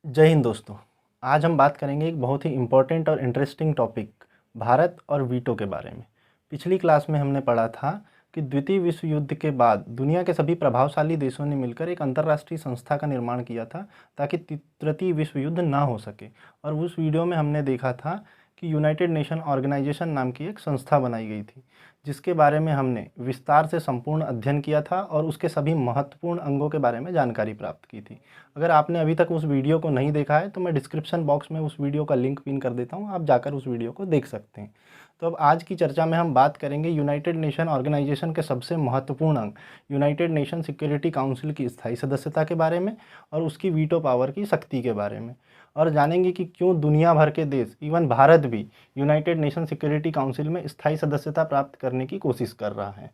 जय हिंद दोस्तों। आज हम बात करेंगे एक बहुत ही इम्पोर्टेंट और इंटरेस्टिंग टॉपिक भारत और वीटो के बारे में। पिछली क्लास में हमने पढ़ा था कि द्वितीय विश्व युद्ध के बाद दुनिया के सभी प्रभावशाली देशों ने मिलकर एक अंतर्राष्ट्रीय संस्था का निर्माण किया था ताकि तृतीय विश्व युद्ध ना हो सके। और उस वीडियो में हमने देखा था कि यूनाइटेड नेशन ऑर्गेनाइजेशन नाम की एक संस्था बनाई गई थी, जिसके बारे में हमने विस्तार से संपूर्ण अध्ययन किया था और उसके सभी महत्वपूर्ण अंगों के बारे में जानकारी प्राप्त की थी। अगर आपने अभी तक उस वीडियो को नहीं देखा है तो मैं डिस्क्रिप्शन बॉक्स में उस वीडियो का लिंक पिन कर देता हूँ, आप जाकर उस वीडियो को देख सकते हैं। तो अब आज की चर्चा में हम बात करेंगे यूनाइटेड नेशन ऑर्गेनाइजेशन के सबसे महत्वपूर्ण अंग यूनाइटेड नेशन सिक्योरिटी काउंसिल की स्थायी सदस्यता के बारे में और उसकी वीटो पावर की शक्ति के बारे में, और जानेंगे कि क्यों दुनिया भर के देश, इवन भारत भी, यूनाइटेड नेशन सिक्योरिटी काउंसिल में स्थायी सदस्यता प्राप्त करने की कोशिश कर रहा है।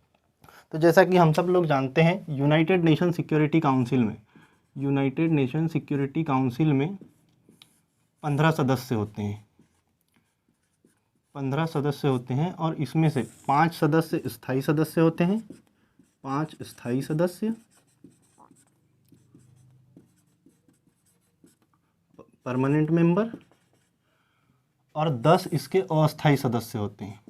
तो जैसा कि हम सब लोग जानते हैं, यूनाइटेड नेशन सिक्योरिटी काउंसिल में 15 सदस्य होते हैं। 15 सदस्य होते हैं और इसमें से 5 सदस्य स्थायी सदस्य होते हैं, 5 स्थायी सदस्य, परमानेंट मेंबर, और 10 इसके अस्थायी सदस्य होते हैं।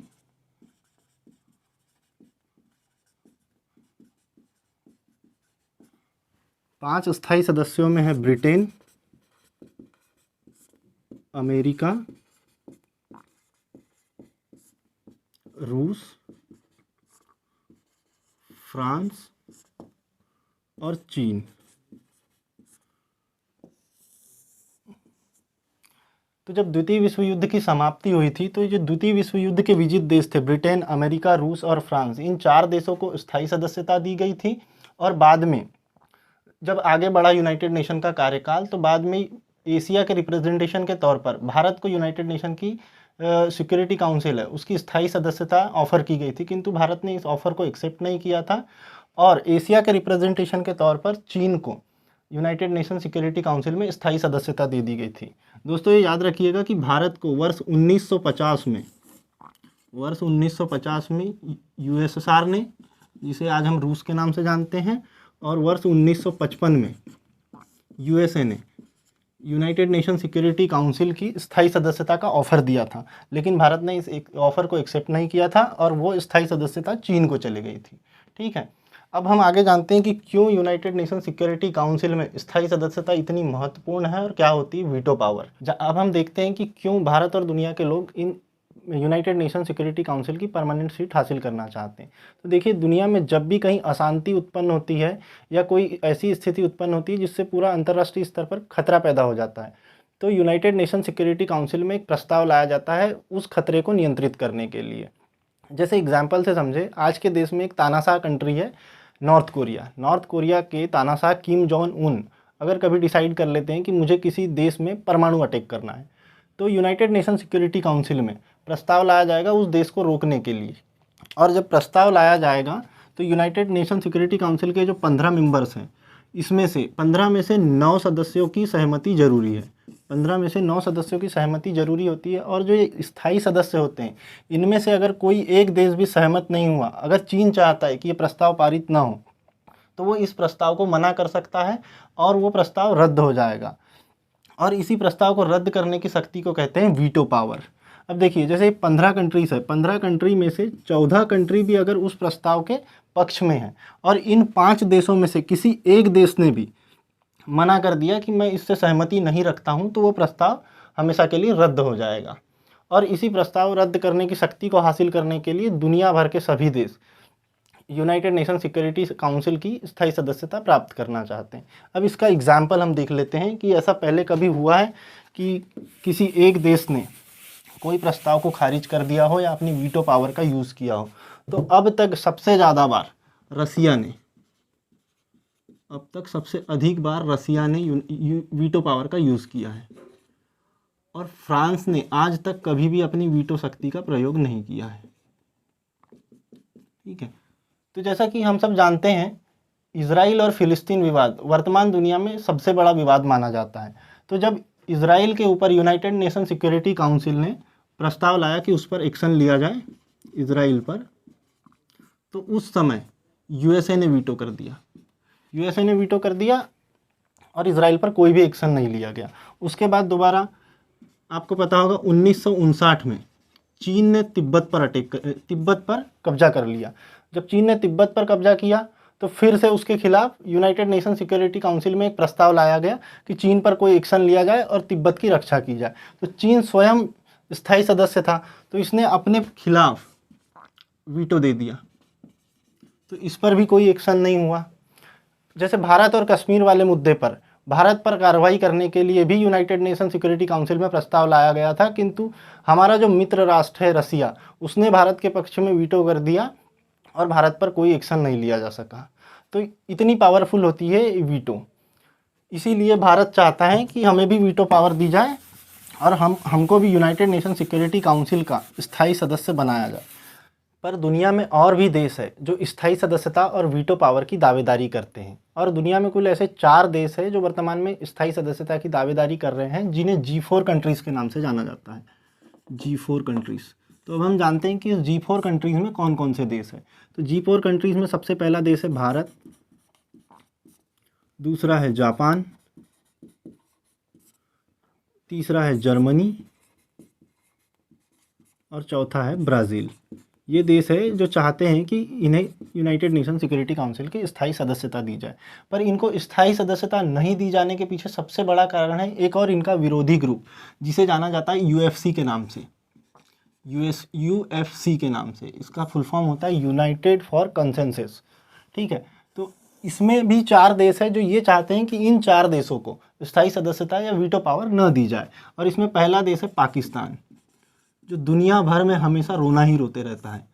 पांच स्थायी सदस्यों में है ब्रिटेन, अमेरिका, रूस, फ्रांस और चीन। तो जब द्वितीय विश्व युद्ध की समाप्ति हुई थी तो ये जो द्वितीय विश्व युद्ध के विजेता देश थे, ब्रिटेन, अमेरिका, रूस और फ्रांस, इन 4 देशों को स्थायी सदस्यता दी गई थी। और बाद में जब आगे बढ़ा यूनाइटेड नेशन का कार्यकाल, तो बाद में एशिया के रिप्रेजेंटेशन के तौर पर भारत को यूनाइटेड नेशन की सिक्योरिटी काउंसिल है उसकी स्थायी सदस्यता ऑफर की गई थी, किंतु भारत ने इस ऑफर को एक्सेप्ट नहीं किया था और एशिया के रिप्रेजेंटेशन के तौर पर चीन को यूनाइटेड नेशन सिक्योरिटी काउंसिल में स्थायी सदस्यता दे दी गई थी। दोस्तों, ये याद रखिएगा कि भारत को वर्ष 1950 में यूएसएसआर ने, जिसे आज हम रूस के नाम से जानते हैं, और वर्ष 1955 में यूएसए ने यूनाइटेड नेशन सिक्योरिटी काउंसिल की स्थायी सदस्यता का ऑफर दिया था, लेकिन भारत ने इस ऑफर को एक्सेप्ट नहीं किया था और वो स्थायी सदस्यता चीन को चली गई थी। ठीक है, अब हम आगे जानते हैं कि क्यों यूनाइटेड नेशन सिक्योरिटी काउंसिल में स्थायी सदस्यता इतनी महत्वपूर्ण है और क्या होती है वीटो पावर। अब हम देखते हैं कि क्यों भारत और दुनिया के लोग in United nation security council की परमानेंट सीट हासिल करना चाहते हैं। तो देखिए, दुनिया में जब भी कहीं अशांति उत्पन्न होती है या कोई ऐसी स्थिति उत्पन्न होती है जिससे पूरा अंतर्राष्ट्रीय स्तर पर खतरा पैदा हो जाता है, तो यूनाइटेड नेशन सिक्योरिटी काउंसिल में एक प्रस्ताव लाया जाता है उस खतरे को नियंत्रित करने के लिए। जैसे एग्जाम्पल से समझे, आज के देश में एक तानाशाह कंट्री है नॉर्थ कोरिया। नॉर्थ कोरिया के तानाशाह किम जोंग उन अगर कभी डिसाइड कर लेते हैं कि मुझे किसी देश में परमाणु अटैक करना है, तो यूनाइटेड नेशन सिक्योरिटी काउंसिल में प्रस्ताव लाया जाएगा उस देश को रोकने के लिए। और जब प्रस्ताव लाया जाएगा तो यूनाइटेड नेशन सिक्योरिटी काउंसिल के जो 15 मेंबर्स हैं, इसमें से 15 में से 9 सदस्यों की सहमति जरूरी है। 15 में से 9 सदस्यों की सहमति जरूरी होती है। और जो ये स्थायी सदस्य होते हैं, इनमें से अगर कोई एक देश भी सहमत नहीं हुआ, अगर चीन चाहता है कि ये प्रस्ताव पारित ना हो, तो वो इस प्रस्ताव को मना कर सकता है और वो प्रस्ताव रद्द हो जाएगा। और इसी प्रस्ताव को रद्द करने की शक्ति को कहते हैं वीटो पावर। अब देखिए, जैसे 15 कंट्रीज है, 15 कंट्री में से 14 कंट्री भी अगर उस प्रस्ताव के पक्ष में है और इन 5 देशों में से किसी एक देश ने भी मना कर दिया कि मैं इससे सहमति नहीं रखता हूं, तो वो प्रस्ताव हमेशा के लिए रद्द हो जाएगा। और इसी प्रस्ताव रद्द करने की शक्ति को हासिल करने के लिए दुनिया भर के सभी देश यूनाइटेड नेशन सिक्योरिटी काउंसिल की स्थायी सदस्यता प्राप्त करना चाहते हैं। अब इसका एग्जाम्पल हम देख लेते हैं कि ऐसा पहले कभी हुआ है कि किसी एक देश ने कोई प्रस्ताव को खारिज कर दिया हो या अपनी वीटो पावर का यूज़ किया हो। तो अब तक सबसे ज़्यादा बार रसिया ने, अब तक सबसे अधिक बार रसिया ने वीटो पावर का यूज़ किया है, और फ्रांस ने आज तक कभी भी अपनी वीटो शक्ति का प्रयोग नहीं किया है। ठीक है, तो जैसा कि हम सब जानते हैं, इजराइल और फिलिस्तीन विवाद वर्तमान दुनिया में सबसे बड़ा विवाद माना जाता है। तो जब इजराइल के ऊपर यूनाइटेड नेशन सिक्योरिटी काउंसिल ने प्रस्ताव लाया कि उस पर एक्शन लिया जाए, इजराइल पर, तो उस समय यूएसए ने वीटो कर दिया। और इसराइल पर कोई भी एक्शन नहीं लिया गया। उसके बाद दोबारा आपको पता होगा 1959 में चीन ने तिब्बत पर कब्जा कर लिया। जब चीन ने तिब्बत पर कब्जा किया तो फिर से उसके खिलाफ यूनाइटेड नेशन सिक्योरिटी काउंसिल में एक प्रस्ताव लाया गया कि चीन पर कोई एक्शन लिया जाए और तिब्बत की रक्षा की जाए। तो चीन स्वयं स्थायी सदस्य था, तो इसने अपने खिलाफ वीटो दे दिया, तो इस पर भी कोई एक्शन नहीं हुआ। जैसे भारत और कश्मीर वाले मुद्दे पर भारत पर कार्रवाई करने के लिए भी यूनाइटेड नेशन सिक्योरिटी काउंसिल में प्रस्ताव लाया गया था, किंतु हमारा जो मित्र राष्ट्र है रसिया, उसने भारत के पक्ष में वीटो कर दिया और भारत पर कोई एक्शन नहीं लिया जा सका। तो इतनी पावरफुल होती है वीटो, इसीलिए भारत चाहता है कि हमें भी वीटो पावर दी जाए और हमको भी यूनाइटेड नेशन सिक्योरिटी काउंसिल का स्थायी सदस्य बनाया जाए। पर दुनिया में और भी देश है जो स्थायी सदस्यता और वीटो पावर की दावेदारी करते हैं, और दुनिया में कुल ऐसे 4 देश है जो वर्तमान में स्थायी सदस्यता की दावेदारी कर रहे हैं, जिन्हें G4 कंट्रीज़ के नाम से जाना जाता है। G4 countries. तो अब हम जानते हैं कि इस G4 कंट्रीज़ में कौन कौन से देश है। तो G4 कंट्रीज़ में सबसे पहला देश है भारत, दूसरा है जापान, तीसरा है जर्मनी और चौथा है ब्राज़ील। ये देश है जो चाहते हैं कि इन्हें यूनाइटेड नेशन सिक्योरिटी काउंसिल की स्थायी सदस्यता दी जाए। पर इनको स्थायी सदस्यता नहीं दी जाने के पीछे सबसे बड़ा कारण है एक और इनका विरोधी ग्रुप, जिसे जाना जाता है UFC के नाम से। UFC के नाम से, इसका फुल फॉर्म होता है यूनाइटेड फॉर कंसेंसस। ठीक है, तो इसमें भी 4 देश है जो ये चाहते हैं कि इन 4 देशों को स्थायी सदस्यता या वीटो पावर न दी जाए। और इसमें पहला देश है पाकिस्तान, जो दुनिया भर में हमेशा रोना ही रोते रहता है।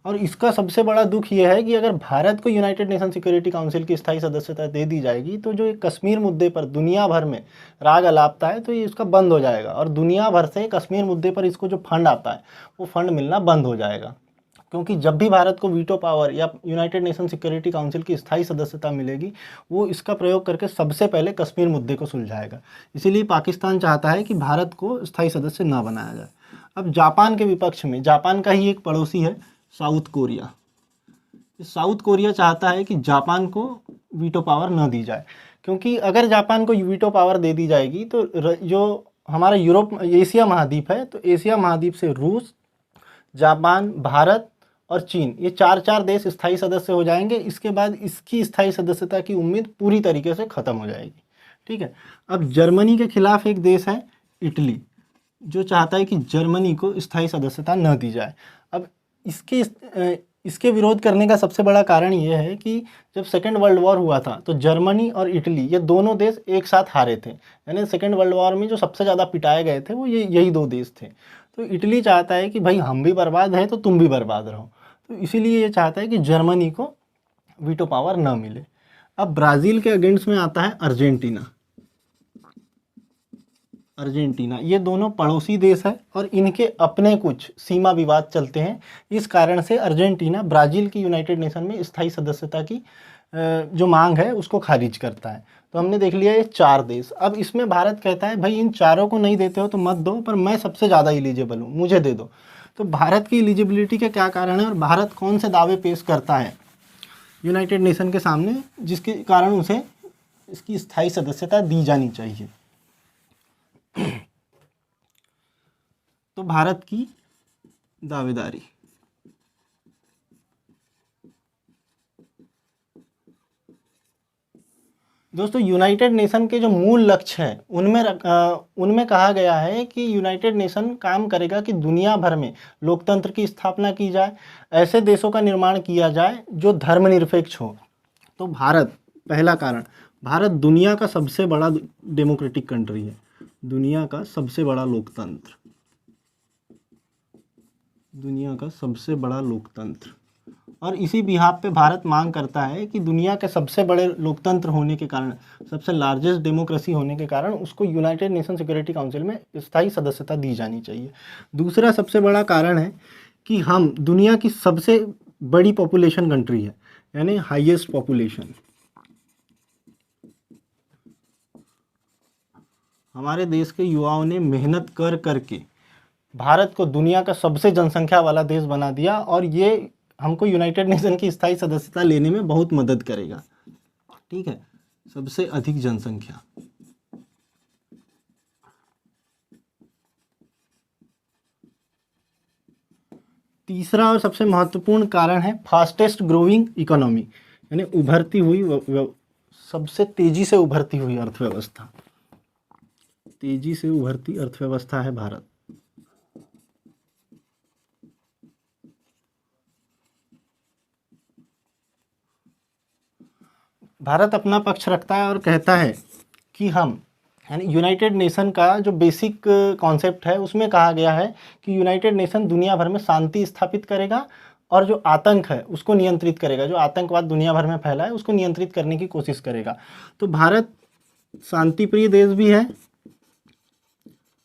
और इसका सबसे बड़ा दुख ये है कि अगर भारत को यूनाइटेड नेशन सिक्योरिटी काउंसिल की स्थायी सदस्यता दे दी जाएगी तो जो एक कश्मीर मुद्दे पर दुनिया भर में राग अलापता है तो ये इसका बंद हो जाएगा, और दुनिया भर से कश्मीर मुद्दे पर इसको जो फंड आता है वो फंड मिलना बंद हो जाएगा। क्योंकि जब भी भारत को वीटो पावर या यूनाइटेड नेशन सिक्योरिटी काउंसिल की स्थायी सदस्यता मिलेगी, वो इसका प्रयोग करके सबसे पहले कश्मीर मुद्दे को सुलझाएगा। इसीलिए पाकिस्तान चाहता है कि भारत को स्थायी सदस्य न बनाया जाए। अब जापान के विपक्ष में जापान का ही एक पड़ोसी है साउथ कोरिया। साउथ कोरिया चाहता है कि जापान को वीटो पावर न दी जाए, क्योंकि अगर जापान को वीटो पावर दे दी जाएगी तो जो हमारा एशिया महाद्वीप है, तो एशिया महाद्वीप से रूस, जापान, भारत और चीन, ये 4 देश स्थायी सदस्य हो जाएंगे। इसके बाद इसकी स्थायी सदस्यता की उम्मीद पूरी तरीके से ख़त्म हो जाएगी। ठीक है, अब जर्मनी के खिलाफ एक देश है इटली, जो चाहता है कि जर्मनी को स्थायी सदस्यता न दी जाए। अब इसके विरोध करने का सबसे बड़ा कारण ये है कि जब सेकेंड वर्ल्ड वॉर हुआ था तो जर्मनी और इटली ये दोनों देश एक साथ हारे थे। यानी सेकेंड वर्ल्ड वॉर में जो सबसे ज़्यादा पिटाए गए थे वो यही 2 देश थे। तो इटली चाहता है कि भाई हम भी बर्बाद हैं तो तुम भी बर्बाद रहो, तो इसीलिए ये चाहता है कि जर्मनी को वीटो पावर न मिले। अब ब्राज़ील के अगेंस्ट में आता है अर्जेंटीना। ये दोनों पड़ोसी देश है और इनके अपने कुछ सीमा विवाद चलते हैं। इस कारण से अर्जेंटीना ब्राज़ील की यूनाइटेड नेशन में स्थायी सदस्यता की जो मांग है उसको खारिज करता है। तो हमने देख लिया ये 4 देश। अब इसमें भारत कहता है भाई इन चारों को नहीं देते हो तो मत दो, पर मैं सबसे ज़्यादा एलिजिबल हूँ, मुझे दे दो। तो भारत की एलिजिबिलिटी के क्या कारण है और भारत कौन से दावे पेश करता है यूनाइटेड नेशन के सामने जिसके कारण उसे इसकी स्थायी सदस्यता दी जानी चाहिए। तो भारत की दावेदारी, दोस्तों यूनाइटेड नेशन के जो मूल लक्ष्य हैं उनमें कहा गया है कि यूनाइटेड नेशन काम करेगा कि दुनिया भर में लोकतंत्र की स्थापना की जाए, ऐसे देशों का निर्माण किया जाए जो धर्मनिरपेक्ष हो। तो भारत, पहला कारण, भारत दुनिया का सबसे बड़ा डेमोक्रेटिक कंट्री है, दुनिया का सबसे बड़ा लोकतंत्र, दुनिया का सबसे बड़ा लोकतंत्र। और इसी बिहाफ पे भारत मांग करता है कि दुनिया के सबसे बड़े लोकतंत्र होने के कारण, सबसे लार्जेस्ट डेमोक्रेसी होने के कारण उसको यूनाइटेड नेशन सिक्योरिटी काउंसिल में स्थायी सदस्यता दी जानी चाहिए। दूसरा सबसे बड़ा कारण है कि हम दुनिया की सबसे बड़ी पॉपुलेशन कंट्री है, यानी हाईएस्ट पॉपुलेशन। हमारे देश के युवाओं ने मेहनत करके भारत को दुनिया का सबसे जनसंख्या वाला देश बना दिया, और ये हमको यूनाइटेड नेशन की स्थायी सदस्यता लेने में बहुत मदद करेगा। ठीक है, सबसे अधिक जनसंख्या। तीसरा और सबसे महत्वपूर्ण कारण है फास्टेस्ट ग्रोइंग इकोनॉमी, यानी उभरती हुई सबसे तेजी से उभरती हुई अर्थव्यवस्था। तेजी से उभरती अर्थव्यवस्था है भारत। भारत अपना पक्ष रखता है और कहता है कि हम, यानी यूनाइटेड नेशन का जो बेसिक कॉन्सेप्ट है उसमें कहा गया है कि यूनाइटेड नेशन दुनिया भर में शांति स्थापित करेगा और जो आतंक है उसको नियंत्रित करेगा, जो आतंकवाद दुनिया भर में फैला है उसको नियंत्रित करने की कोशिश करेगा। तो भारत शांति प्रिय देश भी है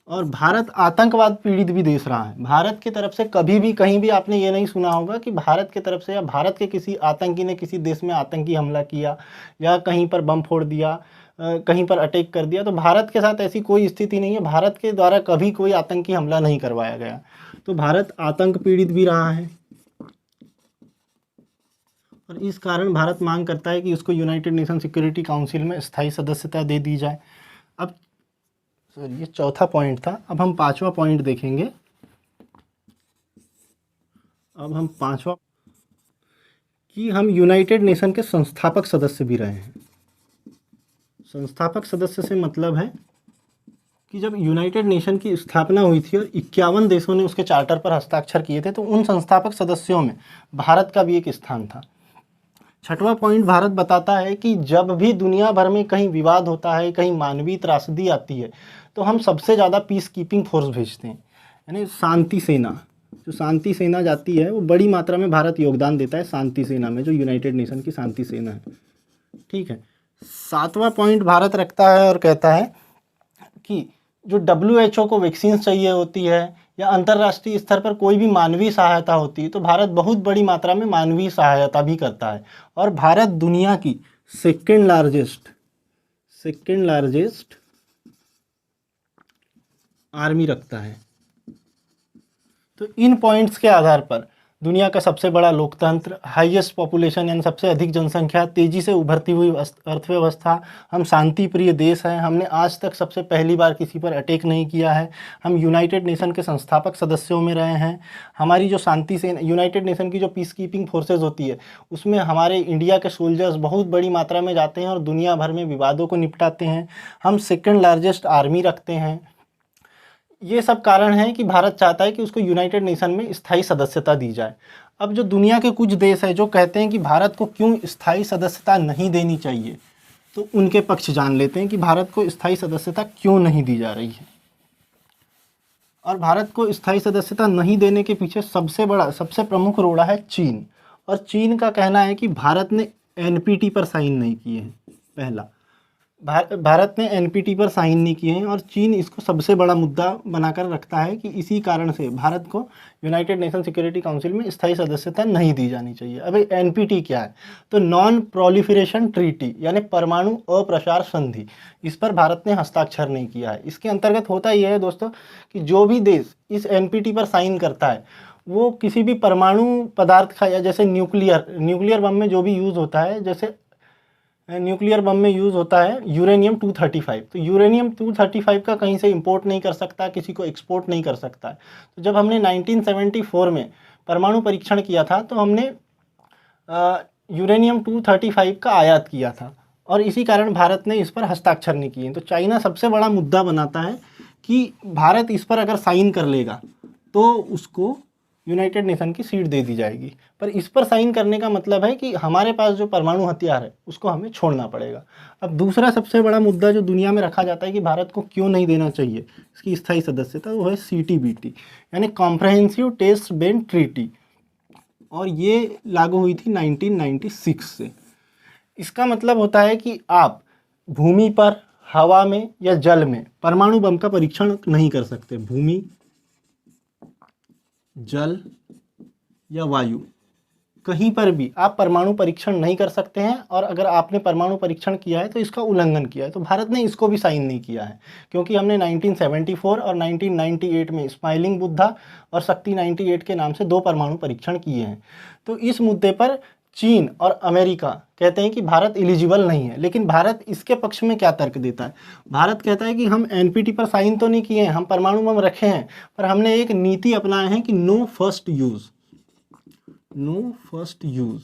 और भारत आतंकवाद पीड़ित भी देश रहा है। भारत की तरफ से कभी भी कहीं भी आपने ये नहीं सुना होगा कि भारत की तरफ से या भारत के किसी आतंकी ने किसी देश में आतंकी हमला किया या कहीं पर बम फोड़ दिया, कहीं पर अटैक कर दिया। तो भारत के साथ ऐसी कोई स्थिति नहीं है, भारत के द्वारा कभी कोई आतंकी हमला नहीं करवाया गया। तो भारत आतंक पीड़ित भी रहा है और इस कारण भारत मांग करता है कि उसको यूनाइटेड नेशन सिक्योरिटी काउंसिल में स्थायी सदस्यता दे दी जाए। अब सर ये चौथा पॉइंट था, अब हम पांचवा पॉइंट देखेंगे। अब हम पांचवा कि हम यूनाइटेड नेशन के संस्थापक सदस्य भी रहे हैं। संस्थापक सदस्य से मतलब है कि जब यूनाइटेड नेशन की स्थापना हुई थी और 51 देशों ने उसके चार्टर पर हस्ताक्षर किए थे, तो उन संस्थापक सदस्यों में भारत का भी एक स्थान था। छठवां पॉइंट भारत बताता है कि जब भी दुनिया भर में कहीं विवाद होता है, कहीं मानवीय त्रासदी आती है, तो हम सबसे ज़्यादा पीस कीपिंग फोर्स भेजते हैं, यानी शांति सेना। जो शांति सेना जाती है वो बड़ी मात्रा में भारत योगदान देता है शांति सेना में, जो यूनाइटेड नेशन की शांति सेना है। ठीक है। सातवां पॉइंट भारत रखता है और कहता है कि जो WHO को वैक्सीन चाहिए होती है या अंतर्राष्ट्रीय स्तर पर कोई भी मानवीय सहायता होती है, तो भारत बहुत बड़ी मात्रा में मानवीय सहायता भी करता है। और भारत दुनिया की सेकेंड लार्जेस्ट आर्मी रखता है। तो इन पॉइंट्स के आधार पर दुनिया का सबसे बड़ा लोकतंत्र, हाईएस्ट पॉपुलेशन यानी सबसे अधिक जनसंख्या, तेजी से उभरती हुई अर्थव्यवस्था, हम शांति प्रिय देश हैं, हमने आज तक सबसे पहली बार किसी पर अटैक नहीं किया है, हम यूनाइटेड नेशन के संस्थापक सदस्यों में रहे हैं, हमारी जो शांति से यूनाइटेड नेशन की जो पीस कीपिंग फोर्सेज होती है उसमें हमारे इंडिया के सोल्जर्स बहुत बड़ी मात्रा में जाते हैं और दुनिया भर में विवादों को निपटाते हैं, हम सेकेंड लार्जेस्ट आर्मी रखते हैं। ये सब कारण है कि भारत चाहता है कि उसको यूनाइटेड नेशन में स्थायी सदस्यता दी जाए। अब जो दुनिया के कुछ देश हैं जो कहते हैं कि भारत को क्यों स्थायी सदस्यता नहीं देनी चाहिए, तो उनके पक्ष जान लेते हैं कि भारत को स्थायी सदस्यता क्यों नहीं दी जा रही है। और भारत को स्थायी सदस्यता नहीं देने के पीछे सबसे प्रमुख रोड़ा है चीन। और चीन का कहना है कि भारत ने NPT पर साइन नहीं किए हैं। पहला, भारत ने NPT पर साइन नहीं किए हैं और चीन इसको सबसे बड़ा मुद्दा बनाकर रखता है कि इसी कारण से भारत को यूनाइटेड नेशन सिक्योरिटी काउंसिल में स्थायी सदस्यता नहीं दी जानी चाहिए। अब NPT क्या है? तो नॉन प्रोलिफरेशन ट्रीटी यानी परमाणु अप्रसार संधि, इस पर भारत ने हस्ताक्षर नहीं किया है। इसके अंतर्गत होता यह है दोस्तों कि जो भी देश इस NPT पर साइन करता है वो किसी भी परमाणु पदार्थ का, या जैसे न्यूक्लियर बम में जो भी यूज़ होता है, जैसे न्यूक्लियर बम में यूज़ होता है यूरेनियम 235, तो यूरेनियम 235 का कहीं से इंपोर्ट नहीं कर सकता, किसी को एक्सपोर्ट नहीं कर सकता है। तो जब हमने 1974 में परमाणु परीक्षण किया था तो हमने यूरेनियम 235 का आयात किया था और इसी कारण भारत ने इस पर हस्ताक्षर नहीं किए। तो चाइना सबसे बड़ा मुद्दा बनाता है कि भारत इस पर अगर साइन कर लेगा तो उसको यूनाइटेड नेशन की सीट दे दी जाएगी। पर इस पर साइन करने का मतलब है कि हमारे पास जो परमाणु हथियार है उसको हमें छोड़ना पड़ेगा। अब दूसरा सबसे बड़ा मुद्दा जो दुनिया में रखा जाता है कि भारत को क्यों नहीं देना चाहिए इसकी स्थायी सदस्यता, वो है CTBT यानी कॉम्प्रहेंसिव टेस्ट बेन ट्रीटी, और ये लागू हुई थी 1996 से। इसका मतलब होता है कि आप भूमि पर, हवा में या जल में परमाणु बम का परीक्षण नहीं कर सकते। भूमि, जल या वायु, कहीं पर भी आप परमाणु परीक्षण नहीं कर सकते हैं, और अगर आपने परमाणु परीक्षण किया है तो इसका उल्लंघन किया है। तो भारत ने इसको भी साइन नहीं किया है क्योंकि हमने 1974 और 1998 में स्माइलिंग बुद्धा और शक्ति 98 के नाम से 2 परमाणु परीक्षण किए हैं। तो इस मुद्दे पर चीन और अमेरिका कहते हैं कि भारत एलिजिबल नहीं है, लेकिन भारत इसके पक्ष में क्या तर्क देता है? भारत कहता है कि हम एनपीटी पर साइन तो नहीं किए हैं, हम परमाणु बम रखे हैं, पर हमने एक नीति अपनाए हैं कि no first use, no first use,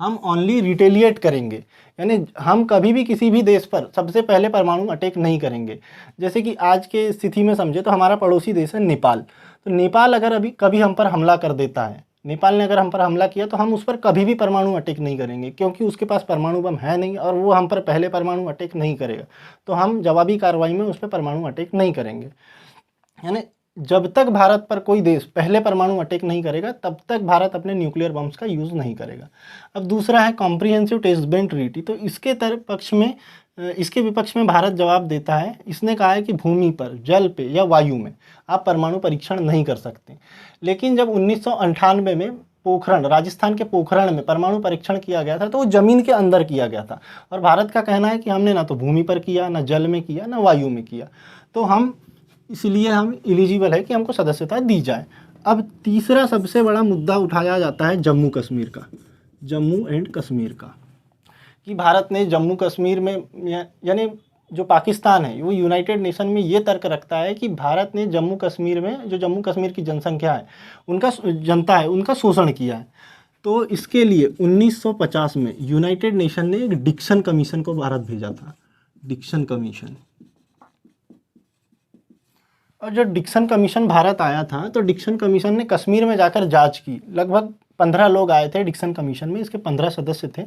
हम ओनली रिटेलिएट करेंगे, यानी हम कभी भी किसी भी देश पर सबसे पहले परमाणु अटैक नहीं करेंगे। जैसे कि आज के स्थिति में समझे तो हमारा पड़ोसी देश है नेपाल, तो नेपाल अगर अभी कभी हम पर हमला कर देता है, नेपाल ने अगर हम पर हमला किया तो हम उस पर कभी भी परमाणु अटैक नहीं करेंगे, क्योंकि उसके पास परमाणु बम है नहीं और वो हम पर पहले परमाणु अटैक नहीं करेगा, तो हम जवाबी कार्रवाई में उस पर परमाणु अटैक नहीं करेंगे। यानी जब तक भारत पर कोई देश पहले परमाणु अटैक नहीं करेगा तब तक भारत अपने न्यूक्लियर बम्स का यूज़ नहीं करेगा। अब दूसरा है कॉम्प्रिहेंसिव टेस्ट बैंड ट्रीटी, तो इसके विपक्ष में भारत जवाब देता है। इसने कहा है कि भूमि पर, जल पे या वायु में आप परमाणु परीक्षण नहीं कर सकते। लेकिन जब 1998 में पोखरण, राजस्थान के पोखरण में परमाणु परीक्षण किया गया था तो वो ज़मीन के अंदर किया गया था, और भारत का कहना है कि हमने ना तो भूमि पर किया, ना जल में किया, ना वायु में किया, तो हम इसलिए हम एलिजिबल है कि हमको सदस्यता दी जाए। अब तीसरा सबसे बड़ा मुद्दा उठाया जाता है जम्मू कश्मीर का, जम्मू एंड कश्मीर का, कि भारत ने जम्मू कश्मीर में, यानी जो पाकिस्तान है वो यूनाइटेड नेशन में ये तर्क रखता है कि भारत ने जम्मू कश्मीर में, जो जम्मू कश्मीर की जनसंख्या है, उनका जनता है, उनका शोषण किया है। तो इसके लिए 1950 में यूनाइटेड नेशन ने एक डिक्सन कमीशन को भारत भेजा था, डिक्सन कमीशन। और जो डिक्सन कमीशन भारत आया था तो डिक्सन कमीशन ने कश्मीर में जाकर जांच की। लगभग 15 लोग आए थे डिक्सन कमीशन में, इसके 15 सदस्य थे।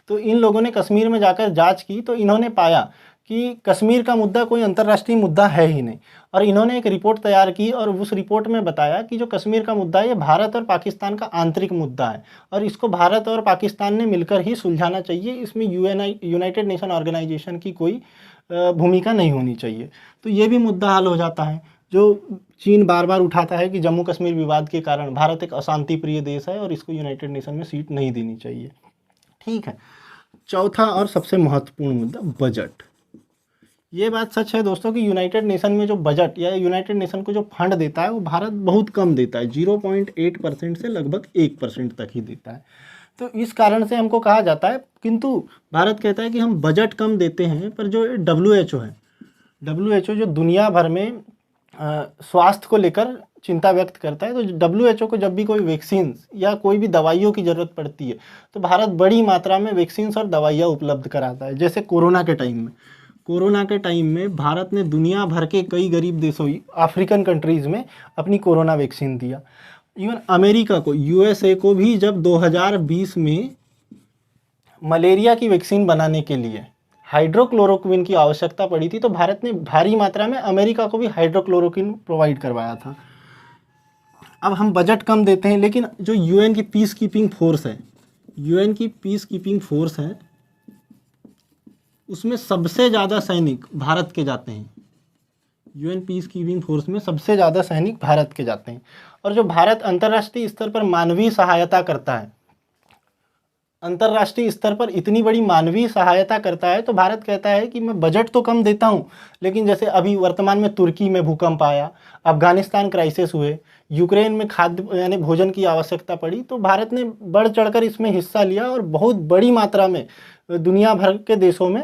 तो इन लोगों ने कश्मीर में जाकर जांच की तो इन्होंने पाया कि कश्मीर का मुद्दा कोई अंतर्राष्ट्रीय मुद्दा है ही नहीं, और इन्होंने एक रिपोर्ट तैयार की और उस रिपोर्ट में बताया कि जो कश्मीर का मुद्दा है ये भारत और पाकिस्तान का आंतरिक मुद्दा है और इसको भारत और पाकिस्तान ने मिलकर ही सुलझाना चाहिए, इसमें यूनाइटेड नेशन ऑर्गेनाइजेशन की कोई भूमिका नहीं होनी चाहिए। तो ये भी मुद्दा हल हो जाता है। जो चीन बार बार उठाता है कि जम्मू कश्मीर विवाद के कारण भारत एक अशांति प्रिय देश है और इसको यूनाइटेड नेशन में सीट नहीं देनी चाहिए। ठीक है, चौथा और सबसे महत्वपूर्ण मुद्दा बजट। ये बात सच है दोस्तों कि यूनाइटेड नेशन में जो बजट या यूनाइटेड नेशन को जो फंड देता है वो भारत बहुत कम देता है, 0.8% से लगभग 1% तक ही देता है। तो इस कारण से हमको कहा जाता है, किंतु भारत कहता है कि हम बजट कम देते हैं, पर जो WHO है, WHO जो दुनिया भर में स्वास्थ्य को लेकर चिंता व्यक्त करता है, तो WHO को जब भी कोई वैक्सीन या कोई भी दवाइयों की ज़रूरत पड़ती है तो भारत बड़ी मात्रा में वैक्सीन और दवाइयाँ उपलब्ध कराता है। जैसे कोरोना के टाइम में भारत ने दुनिया भर के कई गरीब देशों, अफ्रीकन कंट्रीज़ में अपनी कोरोना वैक्सीन दिया। इवन अमेरिका को, USA को भी जब 2020 में मलेरिया की वैक्सीन बनाने के लिए हाइड्रोक्लोरोक्विन की आवश्यकता पड़ी थी तो भारत ने भारी मात्रा में अमेरिका को भी हाइड्रोक्लोरोक्विन प्रोवाइड करवाया था। अब हम बजट कम देते हैं, लेकिन जो UN की पीस कीपिंग फोर्स है, UN की पीस कीपिंग फोर्स है, उसमें सबसे ज़्यादा सैनिक भारत के जाते हैं। UN पीस कीपिंग फोर्स में सबसे ज़्यादा सैनिक भारत के जाते हैं। और जो भारत अंतर्राष्ट्रीय स्तर पर मानवीय सहायता करता है, अंतर्राष्ट्रीय स्तर पर इतनी बड़ी मानवीय सहायता करता है, तो भारत कहता है कि मैं बजट तो कम देता हूँ, लेकिन जैसे अभी वर्तमान में तुर्की में भूकंप आया, अफगानिस्तान क्राइसिस हुए, यूक्रेन में खाद्य यानी भोजन की आवश्यकता पड़ी, तो भारत ने बढ़ चढ़कर इसमें हिस्सा लिया और बहुत बड़ी मात्रा में दुनिया भर के देशों में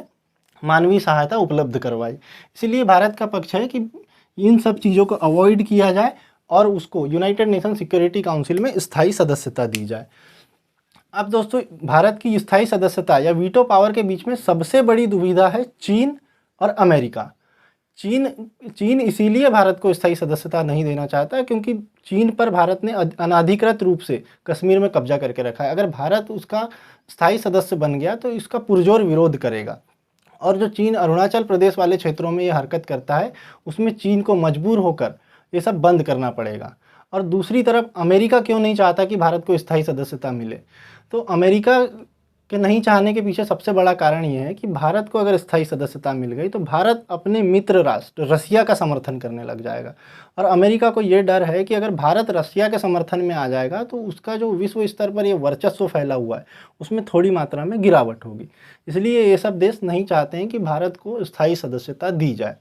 मानवीय सहायता उपलब्ध करवाई। इसलिए भारत का पक्ष है कि इन सब चीज़ों को अवॉइड किया जाए और उसको यूनाइटेड नेशन सिक्योरिटी काउंसिल में स्थायी सदस्यता दी जाए। अब दोस्तों, भारत की स्थायी सदस्यता या वीटो पावर के बीच में सबसे बड़ी दुविधा है चीन और अमेरिका। चीन इसीलिए भारत को स्थायी सदस्यता नहीं देना चाहता है क्योंकि चीन पर भारत ने अनाधिकृत रूप से कश्मीर में कब्जा करके रखा है। अगर भारत उसका स्थायी सदस्य बन गया तो इसका पुरजोर विरोध करेगा, और जो चीन अरुणाचल प्रदेश वाले क्षेत्रों में ये हरकत करता है उसमें चीन को मजबूर होकर ये सब बंद करना पड़ेगा। और दूसरी तरफ अमेरिका क्यों नहीं चाहता कि भारत को स्थायी सदस्यता मिले? तो अमेरिका के नहीं चाहने के पीछे सबसे बड़ा कारण ये है कि भारत को अगर स्थायी सदस्यता मिल गई तो भारत अपने मित्र राष्ट्र रसिया का समर्थन करने लग जाएगा, और अमेरिका को ये डर है कि अगर भारत रसिया के समर्थन में आ जाएगा तो उसका जो विश्व स्तर पर ये वर्चस्व फैला हुआ है उसमें थोड़ी मात्रा में गिरावट होगी। इसलिए ये सब देश नहीं चाहते हैं कि भारत को स्थायी सदस्यता दी जाए।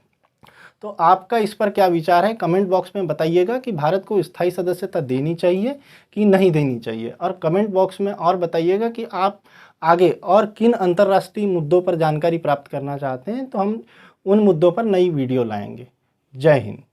तो आपका इस पर क्या विचार है, कमेंट बॉक्स में बताइएगा कि भारत को स्थायी सदस्यता देनी चाहिए कि नहीं देनी चाहिए। और कमेंट बॉक्स में और बताइएगा कि आप आगे और किन अंतर्राष्ट्रीय मुद्दों पर जानकारी प्राप्त करना चाहते हैं, तो हम उन मुद्दों पर नई वीडियो लाएंगे। जय हिंद।